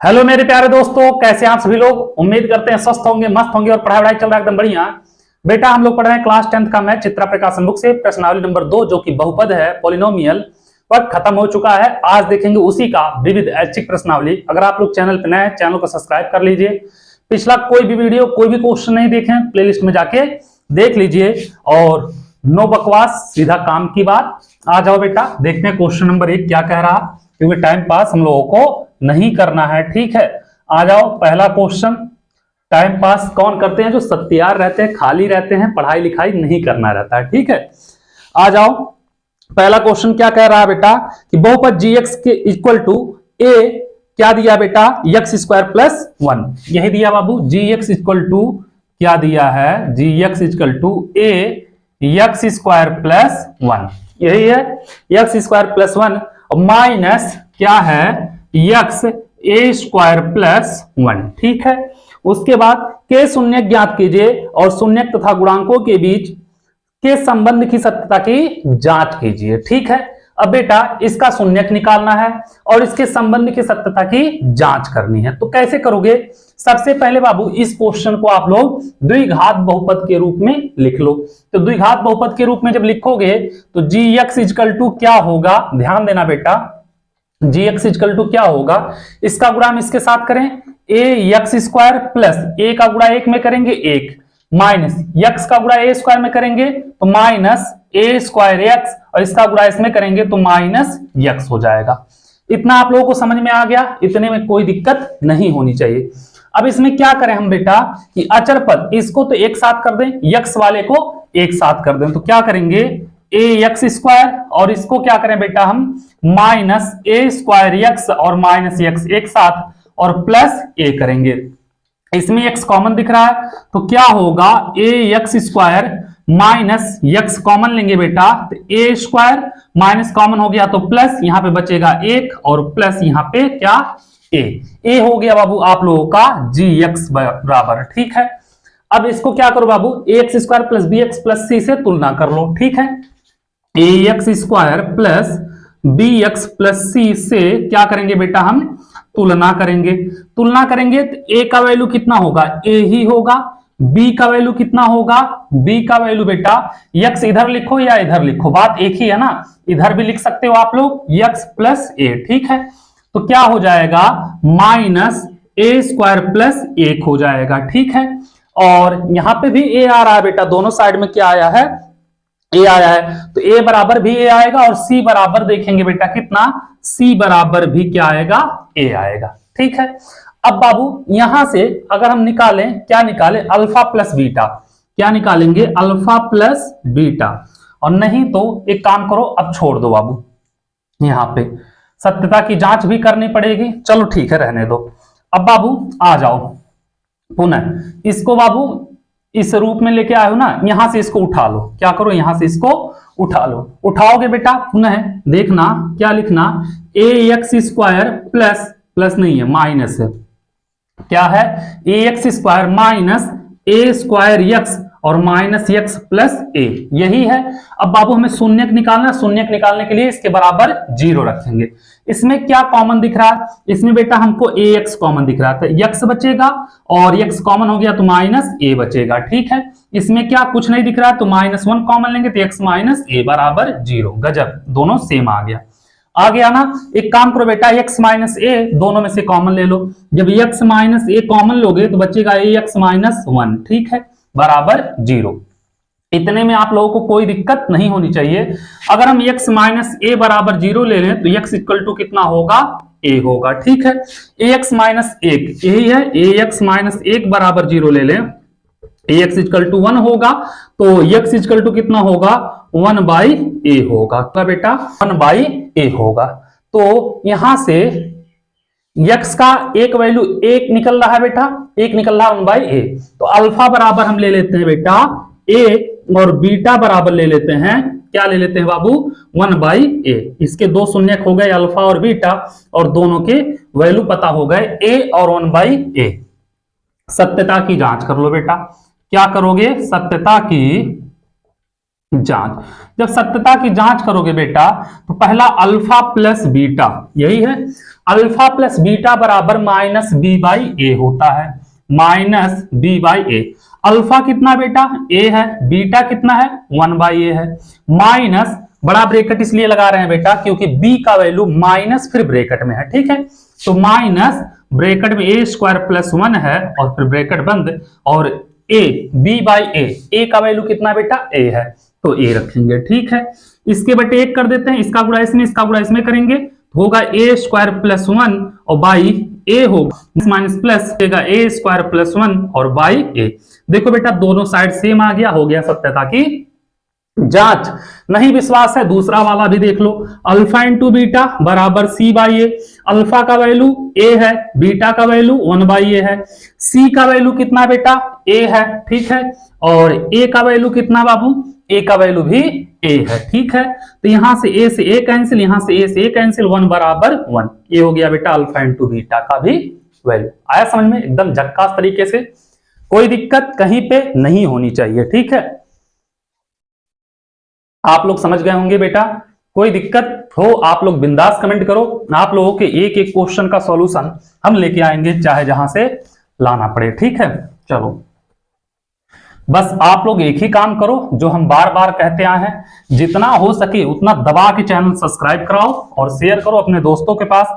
Hello मेरे प्यारे दोस्तों, कैसे हैं आप सभी लोग। उम्मीद करते हैं स्वस्थ होंगे, मस्त होंगे और पढ़ाई वढ़ाई चल रहा है एकदम बढ़िया। बेटा हम लोग पढ़ रहे हैं क्लास 10th का मैथ चित्रा प्रकाशन बुक से प्रश्नावली नंबर 2 जो कि बहुपद है पॉलिनोमियल। वक्त खत्म हो चुका है, आज देखेंगे उसी का विविध ऐच्छिक प्रश्नावली। अगर आप लोग चैनल पर नए हैं, चैनल को सब्सक्राइब कर लीजिए। पिछला कोई भी वीडियो कोई भी क्वेश्चन नहीं देखे प्लेलिस्ट में जाके देख लीजिए और नो बकवास, सीधा काम की बात। आ जाओ बेटा, देखते हैं क्वेश्चन नंबर 1 क्या कह रहा, क्योंकि टाइम पास हम लोगों को नहीं करना है, ठीक है। आ जाओ, पहला क्वेश्चन। टाइम पास कौन करते हैं? जो सत्यार रहते हैं, खाली रहते हैं, पढ़ाई लिखाई नहीं करना रहता है, ठीक है। आ जाओ, पहला क्वेश्चन क्या कह रहा है बेटा कि बहुपद gx के इक्वल टू a क्या दिया बेटा, x स्क्वायर प्लस 1। यही दिया बाबू, gx इक्वल टू क्या दिया है, gx equal to a x square plus 1, यही है x स्क्वायर प्लस 1 माइनस क्या है x a स्क्वायर प्लस 1, ठीक है। उसके बाद के शून्य ज्ञात कीजिए और शून्य तथा गुणांकों के बीच के संबंध की सत्यता की जांच कीजिए, ठीक है। अब बेटा इसका शून्यक निकालना है और इसके संबंध की सत्यता की जांच करनी है, तो कैसे करोगे? सबसे पहले बाबू इस क्वेश्चन को आप लोग द्विघात बहुपद के रूप में लिख लो। तो द्विघात बहुपद के रूप में जब लिखोगे तो gx इक्वल टू क्या होगा, ध्यान देना बेटा, gx इक्वल टू क्या होगा, इसका गुणा हम इसके साथ करें ax स्क्वायर प्लस a का गुणा 1 में करेंगे 1 माइनस x का गुणा a स्क्वायर में करेंगे तो माइनस a स्क्वायर x और इसका गुणा इसमें करेंगे तो माइनस x हो जाएगा। इतना आप लोगों को समझ में आ गया, इतने में कोई दिक्कत नहीं होनी चाहिए। अब इसमें क्या करें हम बेटा कि अचर पद इसको तो एक साथ कर दें, x वाले को एक साथ कर दें, तो क्या करेंगे ax स्क्वायर और इसको क्या करें बेटा हम माइनस a स्क्वायर x और माइनस x एक साथ और प्लस a करेंगे। इसमें x कॉमन दिख रहा है तो क्या होगा ax square minus x common लेंगे बेटा तो a स्क्वायर माइनस कॉमन हो गया तो प्लस यहाँ पे बचेगा 1 और प्लस यहाँ पे क्या a हो गया बाबू आप लोगों का gx बराबर, ठीक है। अब इसको क्या करो बाबू ax square plus bx plus c से तुलना कर लो, ठीक है। ax square plus bx plus c से क्या करेंगे बेटा हम तुलना करेंगे। तुलना करेंगे तो a का वैल्यू कितना होगा, a ही होगा। b का वैल्यू कितना होगा, b का वैल्यू बेटा x इधर लिखो या इधर लिखो, बात एक ही है ना, इधर भी लिख सकते हो आप लोग x प्लस a, ठीक है। तो क्या हो जाएगा माइनस a स्क्वायर प्लस 1 हो जाएगा, ठीक है। और यहां पे भी a आ रहा है बेटा, दोनों साइड में क्या आया है, a आया है, तो a बराबर भी a आएगा और c बराबर देखेंगे बेटा कितना, c बराबर भी क्या आएगा, a आएगा, ठीक है। अब बाबू यहां से अगर हम निकालें, क्या निकालें, अल्फा प्लस बीटा, क्या निकालेंगे अल्फा प्लस बीटा, और नहीं तो एक काम करो अब छोड़ दो बाबू, यहां पे सत्यता की जांच भी करनी पड़ेगी, चलो ठीक है रहने दो। अब बाबू आ जाओ पुनः इसको बाबू इस रूप में लेके आए हो ना, यहां से इसको उठा लो, क्या करो यहां से इसको उठा लो। उठाओगे बेटा पुनः देखना क्या लिखना, ax स्क्वायर प्लस प्लस नहीं है माइनस है, क्या है ax square minus a square x और माइनस x प्लस a, यही है। अब बाबू हमें शून्यक निकालना, शून्यक निकालने के लिए इसके बराबर 0 रखेंगे। इसमें क्या कॉमन दिख रहा है, इसमें बेटा हमको ax कॉमन दिख रहा था, x बचेगा और x कॉमन हो गया तो माइनस a बचेगा, ठीक है। इसमें क्या कुछ नहीं दिख रहा है तो -1 कॉमन लेंगे तो x माइनस a बराबर 0, गजब दोनों सेम आ गया ना। एक काम करो बेटा x माइनस a दोनों में से कॉमन ले लो, जब x माइनस a कॉमन लोगे तो बचेगा ax माइनस 1, ठीक है, बराबर 0। इतने में आप लोगों को कोई दिक्कत नहीं होनी चाहिए। अगर हम x माइनस a बराबर 0 ले लें तो x इक्वल टू कितना होगा, a होगा, ठीक है। ax माइनस 1 यही है, ax माइनस 1 बराबर 0 ले लें, ax इक्वल टू 1 होगा तो x इक्वल टू कितना होगा 1 बाई a होगा, क्या बेटा 1 बाई a होगा। तो यहां से x का एक वैल्यू 1 निकल रहा है बेटा, 1 निकल रहा है 1 बाई a, तो अल्फा बराबर हम ले लेते हैं बेटा a और बीटा बराबर ले लेते हैं, क्या ले लेते हैं बाबू 1 बाई a। इसके दो शून्यक हो गए अल्फा और बीटा और दोनों के वैल्यू पता हो गए a और 1 बाई a। सत्यता की जांच कर लो बेटा, क्या करोगे सत्यता की जांच। जब सत्यता की जांच करोगे बेटा तो पहला अल्फा प्लस बीटा, यही है, अल्फा प्लस बीटा बराबर माइनस बी बाई ए होता है, minus B by A. Alpha कितना बेटा ए है, बीटा कितना है 1 बाई ए है, माइनस बड़ा ब्रेकेट इसलिए लगा रहे हैं बेटा क्योंकि बी का वैल्यू माइनस फिर ब्रेकेट में है, ठीक है, तो माइनस ब्रेकेट में ए स्क्वायर प्लस 1 है और फिर ब्रेकेट बंद, और ए बी बाई ए का वैल्यू कितना बेटा ए है, तो ए रखेंगे, ठीक है। इसके बटे 1 कर देते हैं, इसका गुणा इसमें, इसका गुणा इसमें करेंगे, होगा ए स्क्वायर प्लस 1 और बाई ए होगा माइनस प्लस देगा ए स्क्वायर प्लस 1 और बाई ए। देखो बेटा दोनों साइड सेम आ गया, हो गया सत्यता की जांच। नहीं विश्वास है दूसरा वाला भी देख लो, अल्फा इंटू बीटा बराबर सी बाई ए। अल्फा का वैल्यू ए है, बीटा का वैल्यू 1 बाई ए है, सी का वैल्यू कितना बेटा ए है, ठीक है, और ए का वैल्यू कितना बाबू, ए का वैल्यू भी ए है, ठीक है। तो यहां से ए कैंसिल, यहां से ए कैंसिल, 1 बराबर 1, ये हो गया बेटा अल्फा इंटू बीटा का भी वैल्यू। आया समझ में, एकदम झक्कास तरीके से, कोई दिक्कत कहीं पे नहीं होनी चाहिए, ठीक है। आप लोग समझ गए होंगे बेटा, कोई दिक्कत हो आप लोग बिंदास कमेंट करो, आप लोगों के एक एक क्वेश्चन का सॉल्यूशन हम लेके आएंगे चाहे जहां से लाना पड़े, ठीक है। चलो बस आप लोग एक ही काम करो जो हम बार बार कहते आए हैं, जितना हो सके उतना दबा के चैनल सब्सक्राइब कराओ और शेयर करो अपने दोस्तों के पास,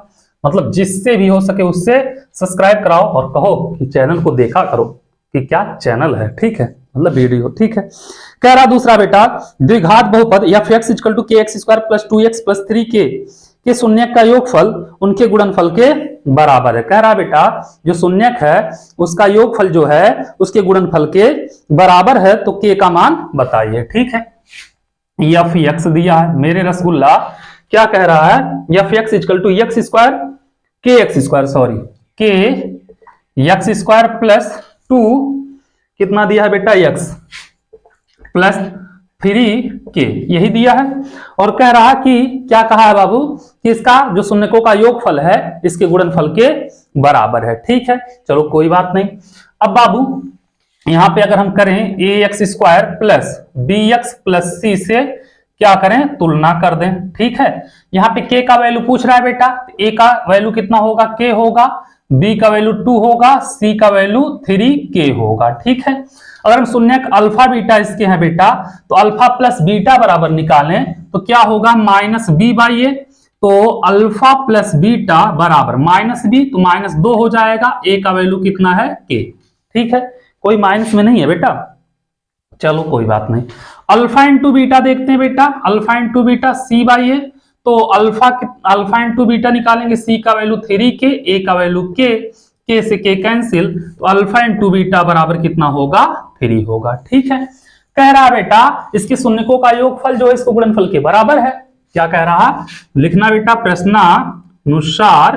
मतलब जिससे भी हो सके उससे सब्सक्राइब कराओ और कहो कि चैनल को देखा करो कि क्या चैनल है, ठीक है, मतलब वीडियो, ठीक है। कह रहा दूसरा बेटा द्विघात बहुपद एफ एक्स इक्वल टू के x square plus 2x plus 3k के शून्यक का योगफल उनके गुणनफल के बराबर है। कह रहा बेटा जो शून्यक है उसका योगफल जो है उसके गुणनफल के बराबर है, तो k का मान बताइए, ठीक है। एफ एक्स दिया है मेरे रसगुल्ला, क्या कह रहा है F x equal to x square के एक्स स्क्वायर, सॉरी के एक्स स्क्वायर प्लस 2 कितना दिया है बेटा एक्स प्लस 3k, यही दिया है। और कह रहा कि क्या कहा है बाबू कि इसका जो शून्यकों का योगफल है इसके गुणनफल के बराबर है, ठीक है। चलो कोई बात नहीं। अब बाबू यहां पे अगर हम करें A X square plus B X plus C से क्या करें तुलना कर दें, ठीक है। यहाँ पे k का वैल्यू पूछ रहा है बेटा, a का वैल्यू कितना होगा k होगा, b का वैल्यू 2 होगा, c का वैल्यू 3k होगा, ठीक है। अगर हम शून्यक अल्फा बीटा इसके हैं बेटा तो अल्फा प्लस बीटा बराबर निकालें तो क्या होगा माइनस बी बाई ए, तो अल्फा प्लस बीटा बराबर माइनस बी, तो माइनस 2 हो जाएगा, a का वैल्यू कितना है k, ठीक है, कोई माइनस में नहीं है बेटा। चलो कोई बात नहीं। अल्फा इंटू बीटा देखते हैं बेटा, alpha into beta C by A, तो अल्फा इंटू बीटा निकालेंगे, सी का वैल्यू 3k, ए का वैल्यू k से k कैंसिल, तो अल्फा इंटू बीटा बराबर कितना होगा 3 होगा, ठीक है। कह रहा बेटा इसके शून्यकों का योगफल जो है इसको गुणनफल के बराबर है। क्या कह रहा लिखना बेटा प्रश्नानुसार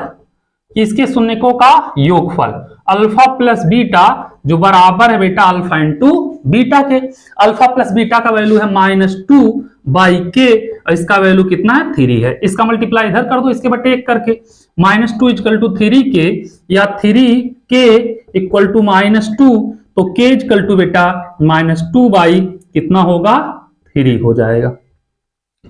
कि इसके शून्यकों का योगफल अल्फा प्लस बीटा जो बराबर है बेटा अल्फा इंटू बीटा के। अल्फा प्लस बीटा का वैल्यू है -2 बाई के, इसका वैल्यू कितना है 3 है। इसका मल्टीप्लाई इधर कर दो इसके बटे 1 करके, -2 इक्वल टू 3k या 3k इक्वल टू -2, तो k इक्वल टू बेटा -2 बाई कितना होगा 3 हो जाएगा,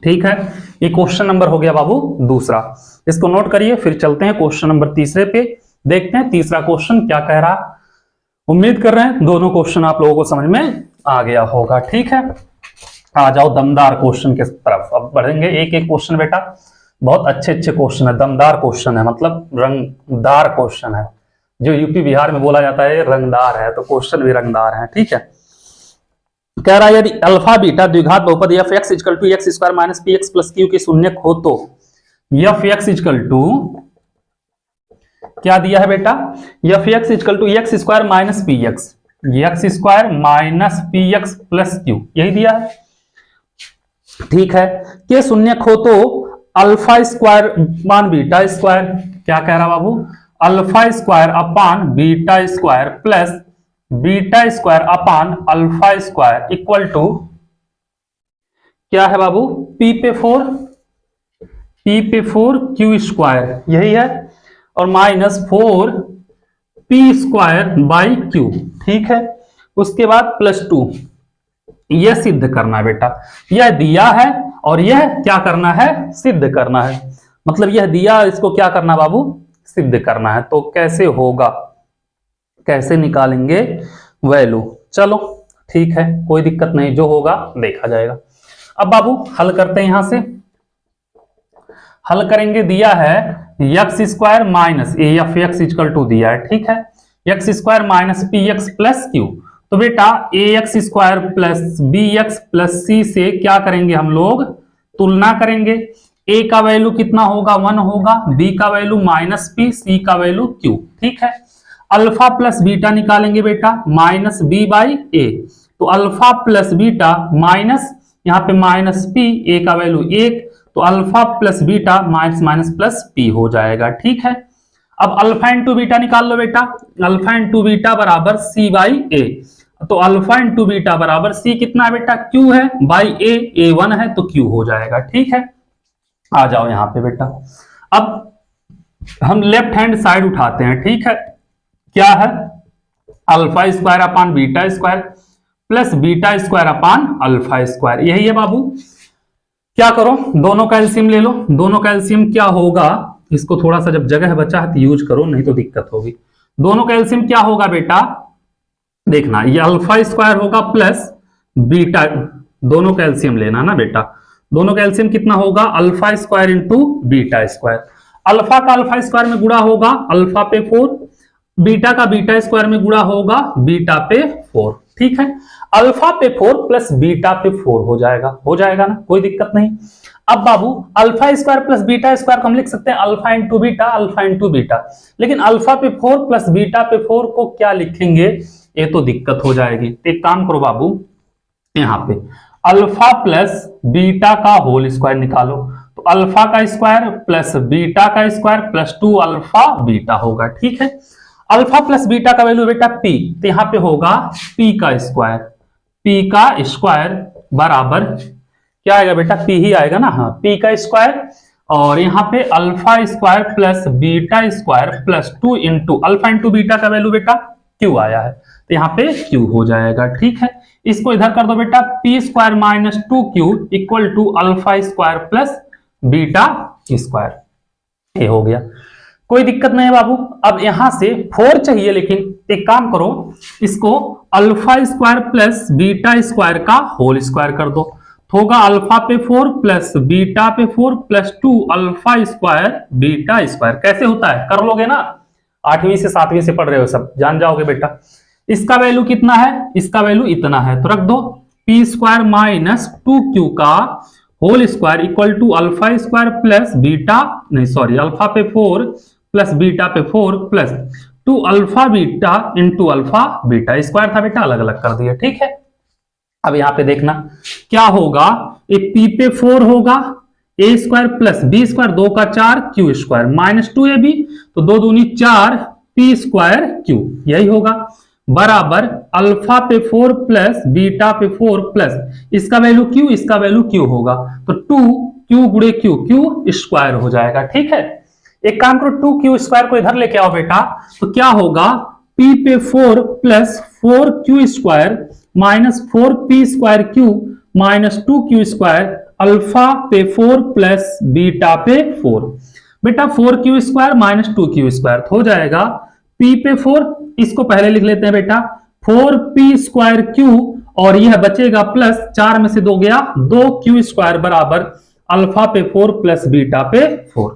ठीक है। ये क्वेश्चन नंबर हो गया बाबू दूसरा, इसको नोट करिए। फिर चलते हैं क्वेश्चन नंबर तीसरे पे, देखते हैं तीसरा क्वेश्चन क्या कह रहा। उम्मीद कर रहे हैं दोनों क्वेश्चन आप लोगों को समझ में आ गया होगा, ठीक है। आ जाओ दमदार क्वेश्चन के तरफ, अब बढ़ेंगे एक एक क्वेश्चन बेटा, बहुत अच्छे अच्छे क्वेश्चन है, दमदार क्वेश्चन है, मतलब रंगदार क्वेश्चन है। जो यूपी बिहार में बोला जाता है रंगदार है, तो क्वेश्चन भी रंगदार है, ठीक है। कह रहा है यदि अल्फा बीटा द्विघात बहुपद F x equal to x square minus P X plus Q के शून्यक हो तो एफ एक्स इक्वल टू क्या दिया है बेटा, F x equal to x square minus P X plus Q, यही दिया है, ठीक है। के शून्यक हो तो अल्फा स्क्वायर मान बीटा स्क्वायर, क्या कह रहा बाबू, alpha square upon beta square plus beta square upon alpha square equal to क्या है बाबू पी पे 4 क्यू स्क्वायर, यही है, और -4 पी स्क्वायर बाई क्यू, ठीक है। उसके बाद +2 यह सिद्ध करना है बेटा, यह दिया है और यह क्या करना है, सिद्ध करना है। मतलब यह दिया, इसको क्या करना बाबू, सिद्ध करना है। तो कैसे होगा, कैसे निकालेंगे वैल्यू, चलो ठीक है कोई दिक्कत नहीं, जो होगा देखा जाएगा। अब बाबू हल करते हैं, यहां से हल करेंगे। दिया है X square minus A F x equal to दिया है, ठीक है, X square minus P X plus Q. तो बेटा A X square plus B X plus C से क्या करेंगे हम लोग, तुलना करेंगे। ए का वैल्यू कितना होगा, 1 होगा, बी का वैल्यू माइनस पी, सी का वैल्यू क्यू, ठीक है। अल्फा प्लस बीटा निकालेंगे बेटा, माइनस बी बाई ए। तो अल्फा प्लस बीटा माइनस, यहाँ पे माइनस पी, ए का वैल्यू 1, तो alpha plus beta minus minus plus P हो जाएगा, ठीक है। अब अल्फा इंटू बीटा निकाल लो बेटा, अल्फा इंटू बीटा बराबर सी बाई ए। तो अल्फा इंटू बीटा बराबर सी कितना है बेटा, क्यू है, बाई ए 1 है तो क्यू हो जाएगा, ठीक है। आ जाओ यहां पे बेटा, अब हम लेफ्ट हैंड साइड उठाते हैं, ठीक है। क्या है, alpha square upon beta square plus beta square upon alpha square, यही है बाबू। क्या करो, दोनों का एलसीएम ले लो। दोनों का एलसीएम क्या होगा, इसको थोड़ा सा जब जगह बचा है तो यूज करो, नहीं तो दिक्कत होगी। दोनों का एलसीएम क्या होगा बेटा, देखना, ये अल्फा स्क्वायर होगा प्लस बीटा, दोनों का एलसीएम लेना ना बेटा। दोनों का एलसीएम कितना होगा, alpha square into beta square. Alpha का अल्फा स्क्वायर में गुणा होगा अल्फा पे 4, बीटा का बीटा स्क्वायर में गुणा होगा बीटा पे 4, ठीक है। अल्फा पे 4 प्लस बीटा पे 4 हो जाएगा ना, कोई दिक्कत नहीं। अब बाबू alpha square plus beta square को हम लिख सकते हैं alpha into beta, alpha into beta. लेकिन अल्फा पे 4 प्लस बीटा पे 4 को क्या लिखेंगे, ये तो दिक्कत हो जाएगी। एक काम करो बाबू, यहां पे अल्फा प्लस बीटा का होल स्क्वायर निकालो। तो अल्फा का स्क्वायर प्लस बीटा का स्क्वायर प्लस 2 अल्फा बीटा होगा, ठीक है। अल्फा प्लस बीटा का वैल्यू बेटा पी, तो यहां पे होगा पी का स्क्वायर, पी का स्क्वायर बराबर क्या आएगा बेटा, पी ही आएगा ना, हाँ पी का स्क्वायर। और यहाँ पे alpha square plus beta square plus 2 into alpha into beta का वैल्यू बेटा क्यू आया है, तो यहाँ पे क्यू हो जाएगा, ठीक है। इसको इधर कर दो बेटा, P square minus 2q equal to alpha square plus beta square, ये हो गया, कोई दिक्कत नहीं है बाबू। अब यहां से 4 चाहिए, लेकिन एक काम करो, इसको alpha square plus beta square का होल स्क्वायर कर दो, तो होगा अल्फा पे 4 प्लस बीटा पे 4 plus 2 alpha square beta square. कैसे होता है, कर लोगे ना, 8वीं से 7वीं से पढ़ रहे हो, सब जान जाओगे बेटा। इसका वैल्यू कितना है, इसका वैल्यू इतना है, तो रख दो पी स्क्वायर माइनस 2q का whole square equal to alpha square plus beta, नहीं सॉरी, अल्फा पे 4 प्लस बीटा पे 4 plus 2 alpha beta into alpha beta square था बेटा, अलग अलग कर दिया, ठीक है। अब यहां पे देखना क्या होगा, एक पी पे 4 होगा, ए स्क्वायर प्लस बी स्क्वायर, 2 का 4 क्यू स्क्वायर माइनस 2ab, तो 2 दूनी 4 पी स्क्वायर क्यू, यही होगा बराबर अल्फा पे 4 प्लस बीटा पे 4 प्लस इसका वैल्यू क्यू, इसका वैल्यू क्यू होगा, तो 2q गुणे क्यू, क्यू स्क्वायर हो जाएगा, ठीक है। एक काम करो, 2q स्क्वायर को इधर लेके आओ बेटा, तो क्या होगा, p पे 4 plus 4q square minus 4p square Q minus 2q square alpha पे 4 प्लस बीटा पे 4, बेटा 4q square minus 2q square हो जाएगा p पे 4, इसको पहले लिख लेते हैं बेटा 4p स्क्वायर q, और यह बचेगा प्लस 4 में से 2 गया, 2q स्क्वायर बराबर अल्फा पे 4 प्लस बीटा पे 4।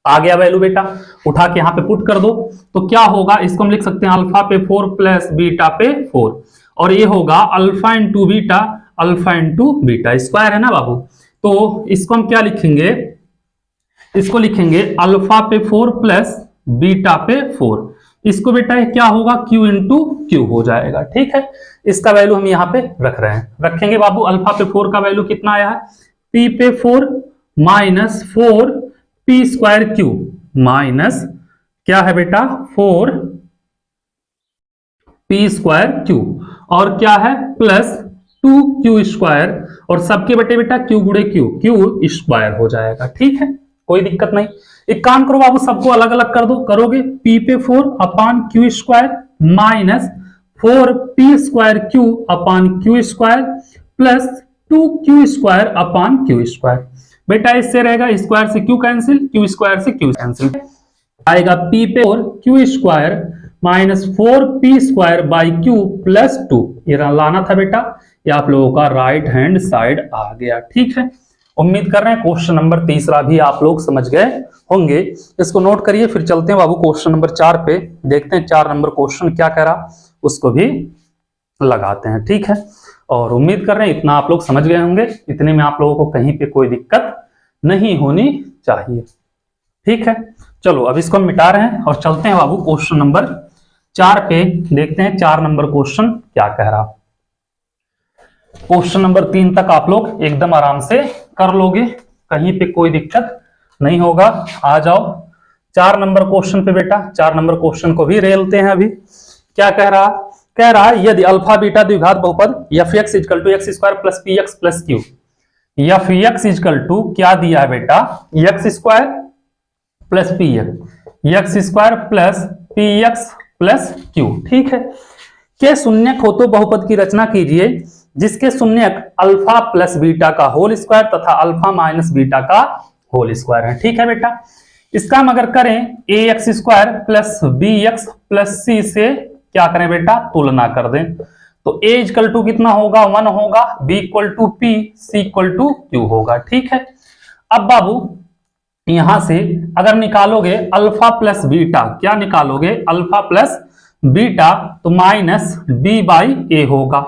आ गया वैल्यू बेटा, उठा के यहां पे पुट कर दो, तो क्या होगा, इसको हम लिख सकते हैं अल्फा पे 4 प्लस बीटा पे 4, और ये होगा alpha into beta, alpha into beta square है ना बाबू। तो इसको हम क्या लिखेंगे, इसको लिखेंगे अल्फा पे 4 प्लस बीटा पे 4, इसको बेटा क्या होगा, q इंटू क्यू हो जाएगा, ठीक है। इसका वैल्यू हम यहाँ पे रख रहे हैं, रखेंगे बाबू। अल्फा पे 4 का वैल्यू कितना आया है, p पे 4 minus 4 p square Q minus क्या है बेटा 4 p स्क्वायर क्यू, और क्या है प्लस 2q स्क्वायर, और सबके बटे बेटा q गुणे क्यू, क्यू स्क्वायर हो जाएगा, ठीक है, कोई दिक्कत नहीं। एक काम करो बाबू, सबको अलग अलग कर दो, करोगे p पे 4 अपान Q square minus 4p² upon Q square plus 2q² upon Q square. बेटा इससे रहेगा स्क्वायर से क्यू कैंसिल, क्यू स्क्वायर से क्यू कैंसिल, आएगा p पे और q² minus 4p² by Q plus 2। ये लाना था बेटा, ये आप लोगों का राइट हैंड साइड आ गया। ठीक है, उम्मीद कर रहे हैं क्वेश्चन नंबर तीसरा भी आप लोग समझ गए होंगे। इसको नोट करिए, फिर चलते हैं बाबू क्वेश्चन नंबर 4 पे, देखते हैं 4 नंबर क्वेश्चन क्या कह रहा, उसको भी लगाते हैं। ठीक है, और उम्मीद कर रहे हैं इतना आप लोग समझ गए होंगे, इतने में आप लोगों को कहीं पे कोई दिक्कत नहीं होनी चाहिए। ठीक है, चलो अब इसको हम मिटा रहे हैं और चलते हैं बाबू क्वेश्चन नंबर 4 पे, देखते हैं 4 नंबर क्वेश्चन क्या कह रहा। क्वेश्चन नंबर 3 तक आप लोग एकदम आराम से कर लोगे, कहीं पे कोई दिक्कत नहीं होगा। आ जाओ 4 नंबर क्वेश्चन पे बेटा, 4 नंबर क्वेश्चन को भी रेलते हैं। अभी क्या कह रहा, कह रहा है यदि अल्फा बीटा द्विघात बहुपद fx equal to x square plus px plus q, fx equal to क्या दिया है बेटा, x square plus px, x square plus px plus q। ठीक है, के शून्यक हो तो बहुपद की रचना कीजिए जिसके शून्यक अल्फा प्लस बीटा का होल स्क्वायर तथा अल्फा माइनस बीटा का होल स्क्वायर है। ठीक है बेटा, इसका हम अगर करें ax square plus bx plus c से क्या करें बेटा, तुलना कर दें, तो a इक्वल टू कितना होगा, 1 होगा, b equal to p, c equal to q होगा। ठीक है, अब बाबू यहां से अगर निकालोगे अल्फा प्लस बीटा, क्या निकालोगे, अल्फा प्लस बीटा, तो माइनस b बाई ए होगा।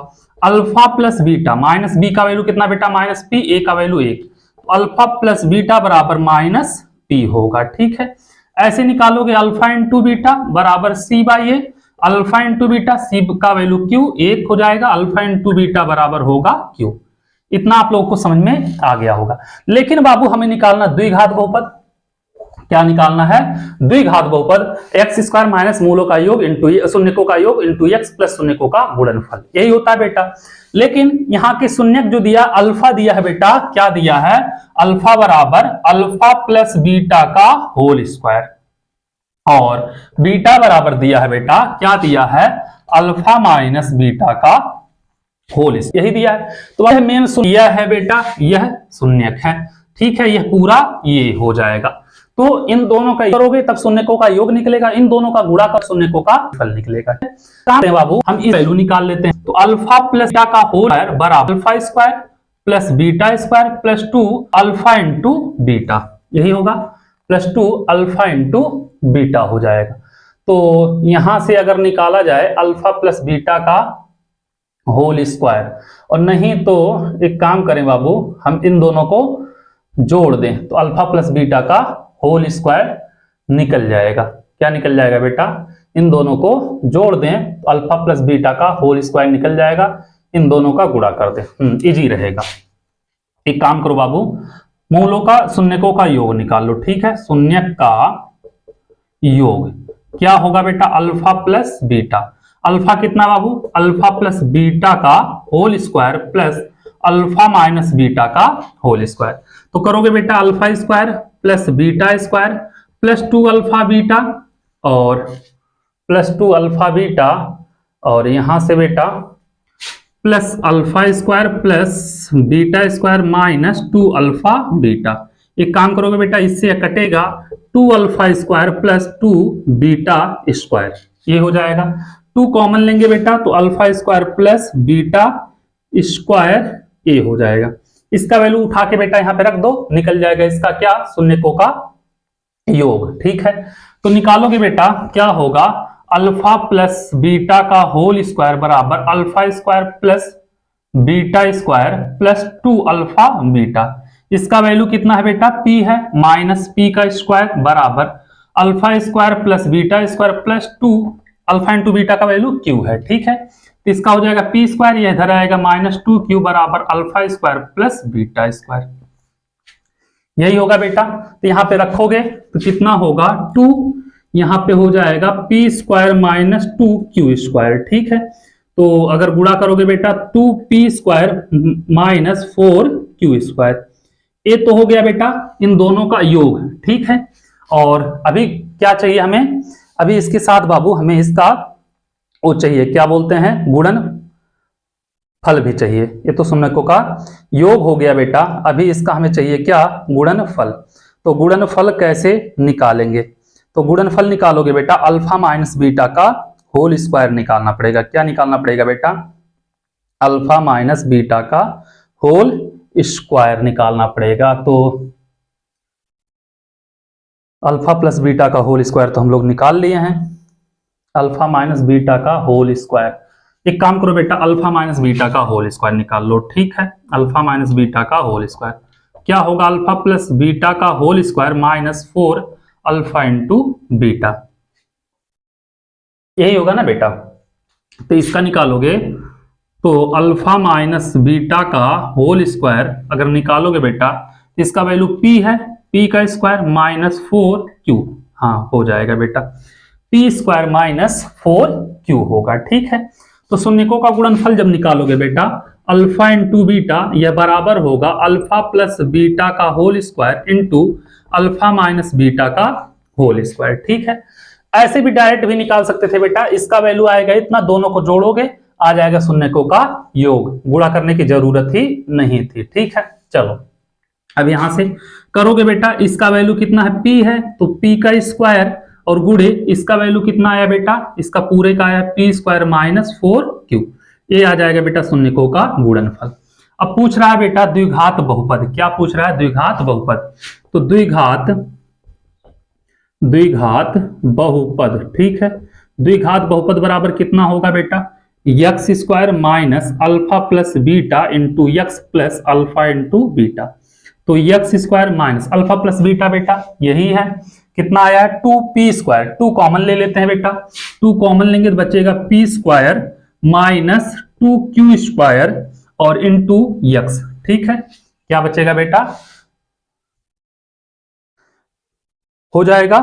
Alpha plus beta, minus b का वैल्यू कितना बेटा, माइनस p, a का वैल्यू 1, तो अल्फा प्लस बीटा बराबर माइनस p होगा। ठीक है, ऐसे निकालोगे अल्फा इंटू बीटा बराबर c by A, alpha into beta, c का वैल्यू q 1 हो जाएगा, अल्फा इंटू बीटा बराबर होगा q। इतना आप लोगों को समझ में आ गया होगा। लेकिन बाबू हमें निकालना द्विघात बहुपद, क्या निकालना है, द्विघात बहुपद एक्स स्क्वायर माइनस मूलों का योग इंटू शून्यकों का योग इंटू एक्स प्लस शून्यकों का गुणनफल, यही होता है बेटा। लेकिन यहाँ के शून्यक जो दिया अल्फा दिया है बेटा, क्या दिया है, अल्फा बराबर अल्फा प्लस बीटा का होल स्क्वायर, और बीटा बराबर दिया है बेटा, क्या दिया है, अल्फा माइनस बीटा का होल, यही दिया है। तो वह मेन शून्य है बेटा, यह शून्यक है। ठीक है, यह पूरा ये हो जाएगा, तो इन दोनों का करोगे तब शून्यकों का योग निकलेगा, इन दोनों का गुणा कर शून्यकों का फल निकलेगा। बाबू हम इस वैल्यू निकाल लेते हैं, तो अल्फा प्लस बीटा का होल स्क्वायर बराबर alpha square plus beta square plus 2 alpha into beta, यही होगा, प्लस 2 अल्फा इंटू बीटा हो जाएगा। तो यहां से अगर निकाला जाए अल्फा प्लस बीटा का होल स्क्वायर, और नहीं तो एक काम करें बाबू, हम इन दोनों को जोड़ दें, तो अल्फा प्लस बीटा का होल स्क्वायर निकल जाएगा। क्या निकल जाएगा बेटा, इन दोनों को जोड़ दें तो अल्फा प्लस बीटा का होल स्क्वायर निकल जाएगा, इन दोनों का गुणा कर दें, इजी रहेगा। एक काम करो बाबू, मूलों का शून्यकों का योग निकाल लो। ठीक है, शून्यक का योग क्या होगा बेटा, अल्फा प्लस बीटा, अल्फा कितना बाबू, अल्फा प्लस बीटा का whole square plus alpha minus beta का होल स्क्वायर। तो करोगे बेटा alpha square plus beta square plus 2 alpha beta और प्लस 2 अल्फा बीटा, और यहां से बेटा plus alpha square plus beta square minus 2 alpha beta. एक काम करोगे बेटा, इससे कटेगा 2 alpha square plus 2 beta square, ये हो जाएगा। 2 कॉमन लेंगे बेटा, तो alpha square plus beta square A हो जाएगा। इसका वैल्यू उठा के बेटा यहां पे रख दो, निकल जाएगा इसका क्या, शून्यकों का योग। ठीक है, तो निकालोगे बेटा क्या होगा, अल्फा प्लस बीटा का होल स्क्वायर बराबर alpha square plus beta square plus 2 alpha beta. इसका वैल्यू कितना है बेटा, p है, माइनस p का स्क्वायर बराबर alpha square plus beta square plus 2 alpha into beta का वैल्यू q है। ठीक है, तो इसका हो जाएगा p स्क्वायर, यह इधर आएगा माइनस 2q बराबर alpha square plus beta square, यही होगा बेटा। तो यहां पे रखोगे तो कितना होगा, 2 यहां पे हो जाएगा p square minus 2q square. ठीक है, तो अगर गुणा करोगे बेटा 2p square minus 4q square, ये तो हो गया बेटा इन दोनों का योग। ठीक है, और अभी क्या चाहिए हमें, अभी इसके साथ बाबू हमें इसका वो चाहिए, क्या बोलते हैं, गुणन फल भी चाहिए। ये तो शून्यकों का योग हो गया बेटा। अभी इसका हमें चाहिए क्या, गुणनफल। तो गुणनफल कैसे निकालेंगे, तो गुणनफल निकालोगे बेटा अल्फा माइनस बीटा का होल स्क्वायर निकालना पड़ेगा। क्या निकालना पड़ेगा बेटा, अल्फा माइनस बीटा का होल स्क्वायर निकालना पड़ेगा। तो अल्फा प्लस बीटा का होल स्क्वायर तो हम लोग निकाल लिए हैं, अल्फा माइनस बीटा का होल स्क्वायर। एक काम करो बेटा, अल्फा माइनस बीटा का होल स्क्वायर निकाल लो, ठीक है। अल्फा माइनस बीटा का होल स्क्वायर क्या होगा, अल्फा प्लस बीटा का whole square minus 4 alpha into beta, यही होगा ना बेटा। तो इसका निकालोगे तो अल्फा माइनस बीटा का होल स्क्वायर अगर निकालोगे बेटा, इसका वैल्यू p है, p का स्क्वायर माइनस 4q, हाँ हो जाएगा बेटा, p स्क्वायर माइनस 4q होगा, ठीक है। तो शून्यकों का गुणनफल जब निकालोगे बेटा अल्फा इंटू बीटा, यह बराबर होगा अल्फा प्लस बीटा का whole square into alpha minus beta का होल स्क्वायर, ठीक है। ऐसे भी डायरेक्ट भी निकाल सकते थे बेटा, इसका वैल्यू आएगा इतना, दोनों को जोड़ोगे आ जाएगा शून्यकों का योग, गुणा करने की जरूरत ही नहीं थी, ठीक है। चलो अब यहां से करोगे बेटा, इसका वैल्यू कितना है, p है, तो p का स्क्वायर और गुणे इसका वैल्यू कितना आया बेटा, इसका पूरे का आया p स्क्वायर माइनस 4q, ये आ जाएगा बेटा शून्यकों का गुणनफल। अब पूछ रहा है बेटा द्विघात बहुपद, क्या पूछ रहा है, द्विघात बहुपद। तो द्विघात बहुपद, ठीक है। द्विघात बहुपद बराबर कितना होगा बेटा, X square minus alpha plus beta into X plus alpha into beta. तो X square minus alpha plus beta बेटा यही है, कितना आया है 2p स्क्वायर, 2 कॉमन ले लेते हैं बेटा, 2 कॉमन लेंगे तो बचेगा p square minus 2q square और इंटू एक्स, ठीक है। क्या बचेगा बेटा, हो जाएगा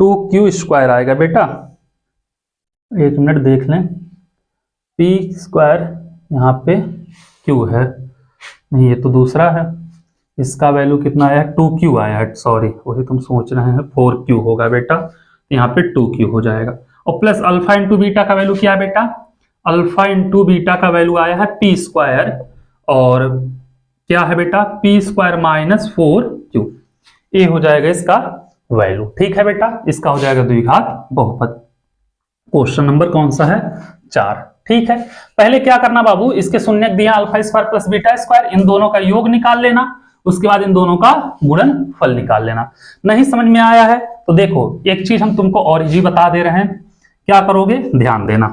2q स्क्वायर आएगा बेटा, एक मिनट देख लें, p स्क्वायर यहाँ पे q है, नहीं ये तो दूसरा है, इसका वैल्यू कितना आया है 2q आया है, सॉरी वही तुम सोच रहे हैं 4q होगा बेटा, यहाँ पे 2q हो जाएगा। और प्लस अल्फा इंटू बीटा का वैल्यू क्या है बेटा, अल्फा इंटू बीटा का वैल्यू आया है p स्क्वायर और क्या है बेटा p स्क्वायर माइनस 4q, ये हो जाएगा इसका वैल्यू, ठीक है बेटा। इसका हो जाएगा द्विघात बहुपद। क्वेश्चन नंबर कौन सा है, 4, ठीक है। पहले क्या करना बाबू, इसके शून्यक दिया alpha square plus beta square, इन दोनों का योग निकाल लेना, उसके बाद इन दोनों का गुणनफल निकाल लेना। नहीं समझ में आया है तो देखो एक चीज हम तुमको और इजी बता दे रहे हैं, क्या करोगे ध्यान देना।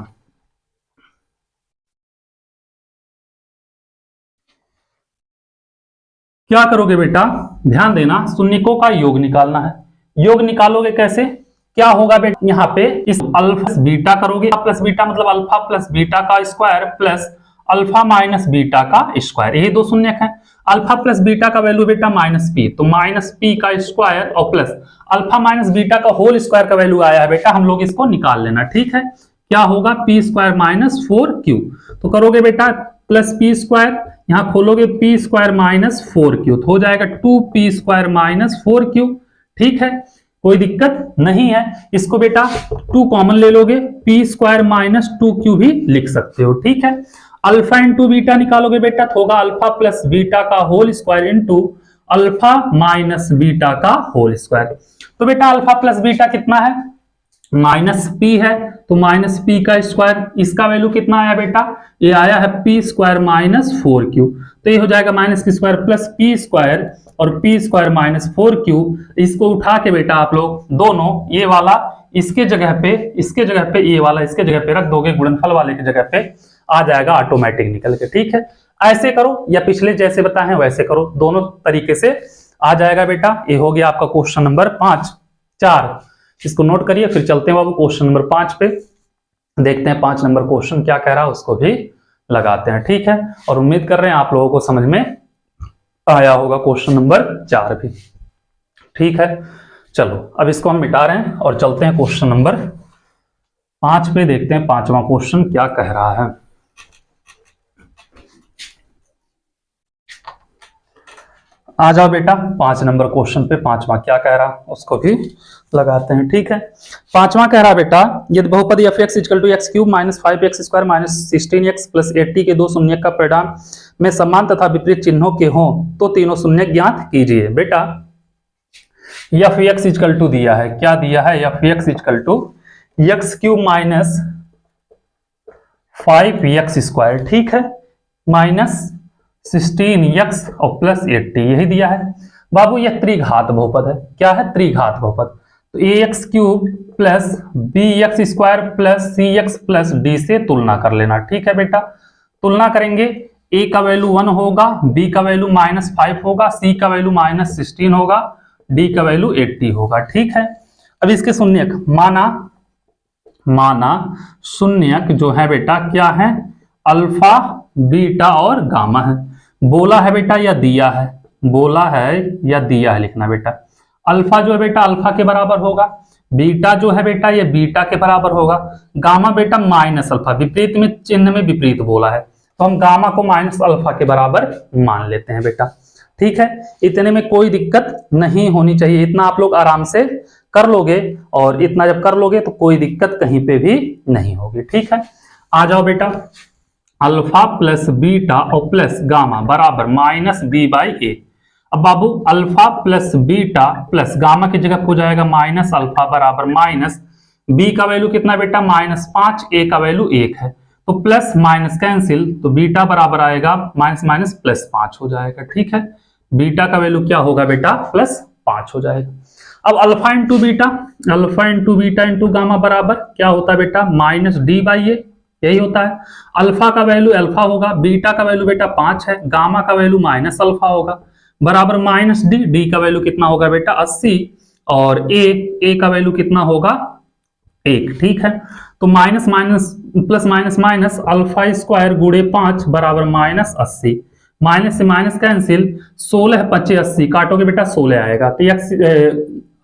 क्या करोगे बेटा, ध्यान देना, शून्यकों का योग निकालना है। योग निकालोगे कैसे, क्या होगा बेटा, यहाँ पे इस अल्फा बीटा करोगे, प्लस बीटा मतलब अल्फा प्लस बीटा का square plus alpha minus beta का स्क्वायर, यही दो शून्यक है। अल्फा प्लस बीटा का वैल्यू बेटा माइनस पी, तो माइनस पी का स्क्वायर और प्लस अल्फा माइनस बीटा का होल स्क्वायर का वैल्यू आया है बेटा, हम लोग इसको निकाल लेना, ठीक है। क्या होगा पी स्क्वायर माइनस 4q, तो करोगे बेटा प्लस पी स्क्वायर, यहाँ खोलोगे पी स्क्वायर माइनस 4q, तो हो जाएगा 2p स्क्वायर माइनस 4q, ठीक है, कोई दिक्कत नहीं है। इसको बेटा 2 कॉमन ले लोगे, p स्क्वायर माइनस 2q भी लिख सकते हो, ठीक है। अल्फा इंटू बीटा निकालोगे बेटा तो होगा अल्फा प्लस बीटा का whole square into alpha minus beta का होल स्क्वायर। तो बेटा अल्फा प्लस बीटा कितना है, माइनस पी है, तो माइनस पी का स्क्वायर, इसका वैल्यू कितना आया बेटा, ये आया है पी स्क्वायर माइनस 4q, तो ये हो जाएगा minus P square plus p square और पी स्क्वायर माइनस 4q। इसको उठा के बेटा आप लोग दोनों ये वाला इसके जगह पे, इसके जगह पे ये वाला इसके जगह पे रख दोगे, गुणनफल वाले की जगह पे आ जाएगा ऑटोमेटिक निकल के, ठीक है। ऐसे करो या पिछले जैसे बताए हैं वैसे करो, दोनों तरीके से आ जाएगा बेटा। ये हो गया आपका क्वेश्चन नंबर 4, इसको नोट करिए, फिर चलते हैं बाबू क्वेश्चन नंबर 5 पे, देखते हैं 5 नंबर क्वेश्चन क्या कह रहा है, उसको भी लगाते हैं, ठीक है। और उम्मीद कर रहे हैं आप लोगों को समझ में आया होगा क्वेश्चन नंबर 4 भी, ठीक है। चलो अब इसको हम मिटा रहे हैं और चलते हैं क्वेश्चन नंबर 5 पे, देखते हैं 5वां क्वेश्चन क्या कह रहा है। आ जाओ बेटा 5 नंबर क्वेश्चन पे। पांचवा क्या कह रहा उसको भी लगाते हैं। ठीक है, पांचवा कह रहा बेटा, यदि बहुपद F x equal to x cube minus 5x² minus 16x plus 80 के दो शून्य का परिणाम में समान तथा विपरीत चिन्हों के हों तो तीनों शून्य ज्ञात कीजिए। बेटा एफ एक्स इक्वल टू दिया है, क्या दिया है, F x equal to x cube minus 5x², ठीक है, माइनस 16x और प्लस 80, यही दिया है बाबू। यह त्रिघात बहुपद है। क्या है, त्रिघात बहुपद। तो ax cube plus bx² plus cx plus d से तुलना कर लेना। ठीक है बेटा, तुलना करेंगे, a का वैल्यू 1 होगा, b का वैल्यू -5 होगा, c का वैल्यू -16 होगा, d का वैल्यू 80 होगा। ठीक है, अब इसके शून्यक माना शून्यक जो है बेटा क्या है, अल्फा बीटा और गामा है। बोला है बेटा या दिया है, बोला है या दिया है लिखना बेटा। अल्फा जो है बेटा अल्फा के बराबर होगा, बीटा जो है बेटा ये बीटा के बराबर होगा, गामा बेटा माइनस अल्फा, विपरीत में चिन्ह में विपरीत बोला है तो हम गामा को माइनस अल्फा के बराबर मान लेते हैं बेटा। ठीक है, इतने में कोई दिक्कत नहीं होनी चाहिए, इतना आप लोग आराम से कर लोगे और इतना जब कर लोगे तो कोई दिक्कत कहीं पे भी नहीं होगी। ठीक है, आ जाओ बेटा, अल्फा प्लस बीटा और प्लस गामा बराबर -b/a। अब बाबू alpha plus beta plus gamma की जगह हो जाएगा माइनस अल्फा बराबर माइनस बी का वैल्यू कितना बेटा -5, ए का वैल्यू 1 है तो प्लस माइनस कैंसिल, तो बीटा बराबर आएगा माइनस माइनस प्लस 5 हो जाएगा। ठीक है, बीटा का वैल्यू क्या होगा बेटा +5 हो जाएगा। अब alpha into beta into gamma बराबर क्या होता है बेटा -d/a, यही होता है। अल्फा का वैल्यू अल्फा होगा, बीटा का वैल्यू बेटा 5 है, गामा का वैल्यू माइनस अल्फा होगा बराबर -d, d का वैल्यू कितना होगा बेटा 80 और a का वैल्यू कितना होगा 1। ठीक है, तो minus minus plus minus minus alpha square गुणे 5 बराबर -80, माइनस से माइनस कैंसिल, 16 25 80 काटोगे बेटा 16 आएगा तो